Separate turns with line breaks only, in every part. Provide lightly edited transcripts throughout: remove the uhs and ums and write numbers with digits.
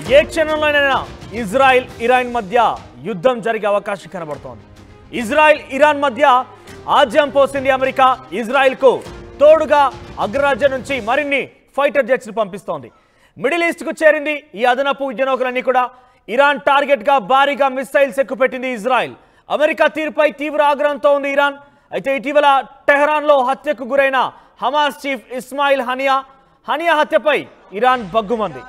ఏ క్షణంలోనైనా Israel Iran మధ్య యుద్ధం జరిగే అవకాశం కనబడుతోంది. ఇజ్రాయెల్ ఇరాన్ మధ్య ఆజ్యం పోసింది అమెరికా. ఇజ్రాయెల్కు తోడుగా అగ్రరాజ్యం నుంచి మరిన్ని ఫైటర్ జెట్స్ను పంపిస్తోంది. మిడిల్ ఈస్ట్కు చేరింది ఈ అదనపు యుద్ధనౌకలన్నీ కూడా. ఇరాన్ టార్గెట్గా భారీగా మిస్సైల్స్ ఎక్కుపెట్టింది ఇజ్రాయెల్. అమెరికా తీరుపై తీవ్ర ఆగ్రహంతో ఉంది ఇరాన్. అయితే ఇటీవల టెహరాన్లో హత్యకు గురైన హమాస్ చీఫ్ ఇస్మాయిల్ హనియా హత్యపై ఇరాన్ బగ్గుమంది.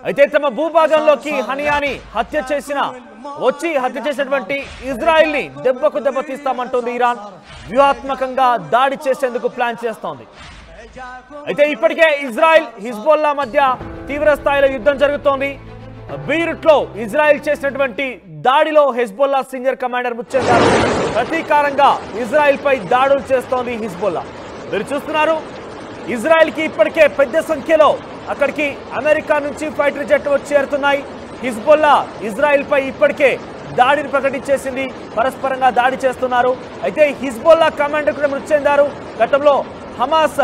అయితే తమ భూభాగంలోకి హనియాని హత్య చేసినటువంటి ఇజ్రాయెల్ని దెబ్బకు దెబ్బతీస్తామంటోంది ఇరాన్. వ్యూహాత్మకంగా దాడి చేసేందుకు ప్లాన్ చేస్తోంది. అయితే ఇప్పటికే ఇజ్రాయెల్ హిజ్బుల్లా మధ్య తీవ్ర స్థాయిలో యుద్ధం జరుగుతోంది. బీరుట్లో ఇజ్రాయెల్ చేసినటువంటి దాడిలో హెజ్బుల్లా సీనియర్ కమాండర్ ముచ్చెందారు ప్రతీకారంగా ఇజ్రాయెల్ పై దాడులు చేస్తోంది హిజ్బుల్లా. మీరు చూస్తున్నారు, ఇజ్రాయెల్కి ఇప్పటికే పెద్ద సంఖ్యలో అక్కడికి అమెరికా నుంచి ఫైటర్ జెట్లు వచ్చి చేరుతున్నాయి. హిజ్బుల్లా ఇజ్రాయెల్ పై ఇప్పటికే దాడిని ప్రకటించేసింది. పరస్పరంగా దాడి చేస్తున్నారు. అయితే హిజ్బుల్లా కమాండర్ కూడా మృతి చెందారు. గతంలో హమాస్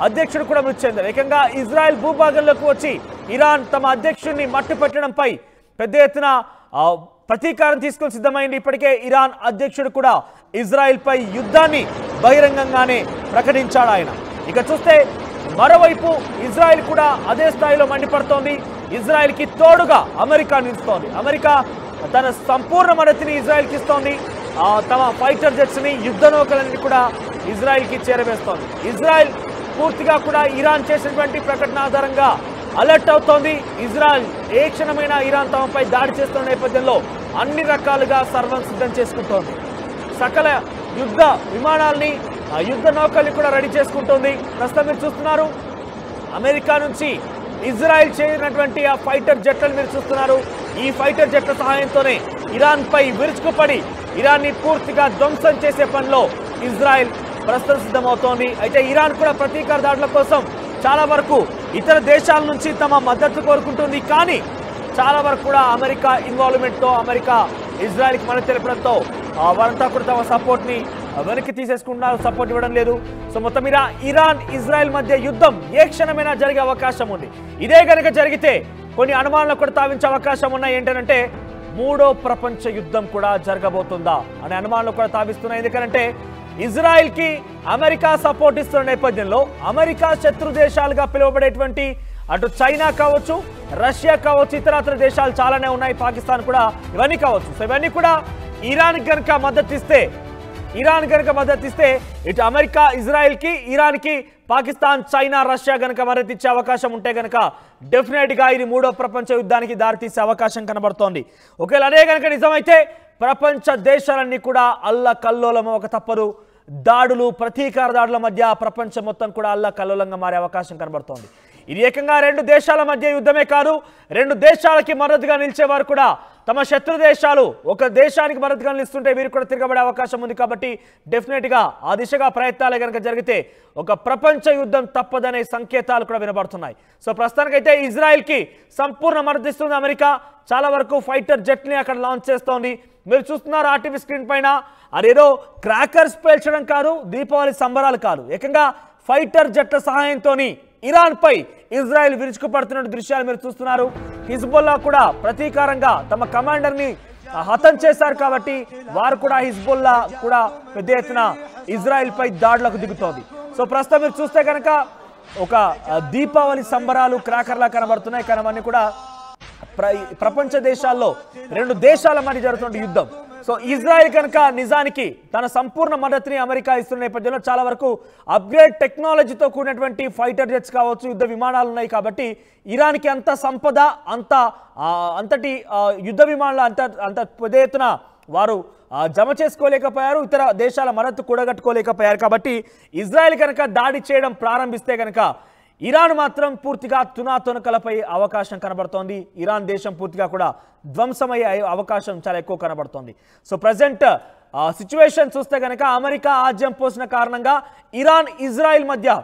అధ్యక్షుడు కూడా మృతి చెందారు. ఏకంగా ఇజ్రాయెల్ భూభాగంలోకి వచ్చి ఇరాన్ తమ అధ్యక్షుడిని మట్టు పెట్టడంపై పెద్ద ఎత్తున ప్రతీకారం తీసుకొని సిద్ధమైంది. ఇప్పటికే ఇరాన్ అధ్యక్షుడు కూడా ఇజ్రాయెల్ పై యుద్ధాన్ని బహిరంగంగానే ప్రకటించాడు ఆయన. ఇక చూస్తే మరోవైపు ఇజ్రాయెల్ కూడా అదే స్థాయిలో మండిపడుతోంది. ఇజ్రాయెల్కి తోడుగా అమెరికా నిలుస్తోంది. అమెరికా తన సంపూర్ణ మద్దతుని ఇజ్రాయెల్కి ఇస్తోంది. తమ ఫైటర్ జెట్స్ని యుద్ధనౌకలన్నీ కూడా ఇజ్రాయెల్కి చేరవేస్తోంది. ఇజ్రాయెల్ పూర్తిగా కూడా ఇరాన్ చేసినటువంటి ప్రకటన ఆధారంగా అలర్ట్ అవుతోంది. ఇజ్రాయెల్ ఏ క్షణమైనా ఇరాన్ తమపై దాడి చేస్తున్న నేపథ్యంలో అన్ని రకాలుగా సర్వం సిద్ధం చేసుకుంటోంది. సకల యుద్ధ విమానాల్ని యుద్ధ నౌకల్ని కూడా రెడీ చేసుకుంటోంది. ప్రస్తుతం మీరు చూస్తున్నారు, అమెరికా నుంచి ఇజ్రాయెల్ చేరినటువంటి ఆ ఫైటర్ జెట్లను మీరు చూస్తున్నారు. ఈ ఫైటర్ జెట్ల సహాయంతోనే ఇరాన్ పై విరుచుకుపడి ఇరాన్ని పూర్తిగా ధ్వంసం చేసే పనిలో ఇజ్రాయెల్ ప్రస్తుతం సిద్ధమవుతోంది. అయితే ఇరాన్ కూడా ప్రతీకార దాడుల కోసం చాలా వరకు ఇతర దేశాల నుంచి తమ మద్దతు కోరుకుంటుంది. కానీ చాలా వరకు కూడా అమెరికా ఇన్వాల్వ్మెంట్తో, అమెరికా ఇజ్రాయెల్కి మద్దతు తెలపడంతో వారంతా కూడా తమ సపోర్ట్ని వెనక్కి తీసేసుకుంటున్నారు, సపోర్ట్ ఇవ్వడం లేదు. సో మొత్తం మీద ఇరాన్ ఇజ్రాయెల్ మధ్య యుద్ధం ఏ క్షణమైనా జరిగే అవకాశం ఉంది. ఇదే కనుక జరిగితే కొన్ని అనుమానాలు కూడా తావించే అవకాశం ఉన్నాయి. ఏంటంటే మూడో ప్రపంచ యుద్ధం కూడా జరగబోతుందా అనే అనుమానాలు కూడా తావిస్తున్నాయి. ఎందుకంటే ఇజ్రాయెల్కి అమెరికా సపోర్ట్ ఇస్తున్న నేపథ్యంలో అమెరికా శత్రు దేశాలుగా పిలువబడేటువంటి అటు చైనా కావచ్చు, రష్యా కావచ్చు, ఇతరత్ర దేశాలు చాలానే ఉన్నాయి, పాకిస్తాన్ కూడా, ఇవన్నీ కావచ్చు. సో ఇవన్నీ కూడా ఇరాన్ కనుక మద్దతు ఇస్తే ఇటు అమెరికా ఇజ్రాయెల్కి, ఇరాన్కి, పాకిస్తాన్, చైనా, రష్యా కనుక మద్దతు ఇచ్చే అవకాశం ఉంటే కనుక డెఫినెట్గా ఇది మూడో ప్రపంచ యుద్ధానికి దారితీసే అవకాశం కనబడుతోంది. ఒకవేళ అదే కనుక నిజమైతే ప్రపంచ దేశాలన్నీ కూడా అల్లకల్లోలం ఒక తప్పదు. దాడులు, ప్రతీకార దాడుల మధ్య ప్రపంచం మొత్తం కూడా అల్లకల్లోలంగా మారే అవకాశం కనబడుతోంది. ఇది ఏకంగా రెండు దేశాల మధ్య యుద్ధమే కాదు, రెండు దేశాలకి మద్దతుగా నిలిచేవారు కూడా తమ శత్రు దేశాలు ఒక దేశానికి మద్దతుగా నిలుస్తుంటే వీరు కూడా తిరగబడే అవకాశం ఉంది. కాబట్టి డెఫినెట్గా ఆ దిశగా ప్రయత్నాలు కనుక జరిగితే ఒక ప్రపంచ యుద్ధం తప్పదనే సంకేతాలు కూడా వినబడుతున్నాయి. సో ప్రస్తుతానికైతే ఇజ్రాయెల్కి సంపూర్ణ మద్దతు ఇస్తుంది అమెరికా. చాలా వరకు ఫైటర్ జెట్ని అక్కడ లాంచ్ చేస్తోంది. మీరు చూస్తున్నారు ఆర్టీవీ స్క్రీన్ పైన. అదేదో క్రాకర్స్ పేల్చడం కాదు, దీపావళి సంబరాలు కాదు, ఏకంగా ఫైటర్ జెట్ల సహాయంతో ఇరాన్ పై ఇజ్రాయెల్ విరుచుకుపడుతున్న దృశ్యాలు మీరు చూస్తున్నారు. హిజ్బుల్లా కూడా ప్రతీకారంగా తమ కమాండర్ని హతం చేశారు. కాబట్టి వారు కూడా, హిజ్బుల్లా కూడా పెద్ద ఎత్తున ఇజ్రాయెల్ పై దాడులకు దిగుతోంది. సో ప్రస్తుతం మీరు చూస్తే కనుక ఒక దీపావళి సంబరాలు క్రాకర్లా కనబడుతున్నాయి. కానీ అవన్నీ కూడా ప్రపంచ దేశాల్లో రెండు దేశాల మధ్య జరుగుతున్న యుద్ధం. సో ఇజ్రాయెల్ కనుక నిజానికి తన సంపూర్ణ మద్దతుని అమెరికా ఇస్తున్న నేపథ్యంలో చాలా వరకు అప్గ్రేడ్ టెక్నాలజీతో కూడినటువంటి ఫైటర్ జెట్స్ కావచ్చు, యుద్ధ విమానాలు ఉన్నాయి. కాబట్టి ఇరాన్కి అంత సంపద, అంతటి యుద్ధ విమానాలు అంత పెద్ద ఎత్తున వారు జమ చేసుకోలేకపోయారు, ఇతర దేశాల మద్దతు కూడగట్టుకోలేకపోయారు. కాబట్టి ఇజ్రాయెల్ కనుక దాడి చేయడం ప్రారంభిస్తే కనుక ఇరాన్ మాత్రం పూర్తిగా తునాతునకలపై అవకాశం కనబడుతోంది. ఇరాన్ దేశం పూర్తిగా కూడా ధ్వంసమయ్యే అవకాశం చాలా ఎక్కువ కనబడుతోంది. సో ప్రజెంట్ సిచ్యువేషన్ చూస్తే కనుక అమెరికా ఆజ్యం పోసిన కారణంగా ఇరాన్ ఇజ్రాయెల్ మధ్య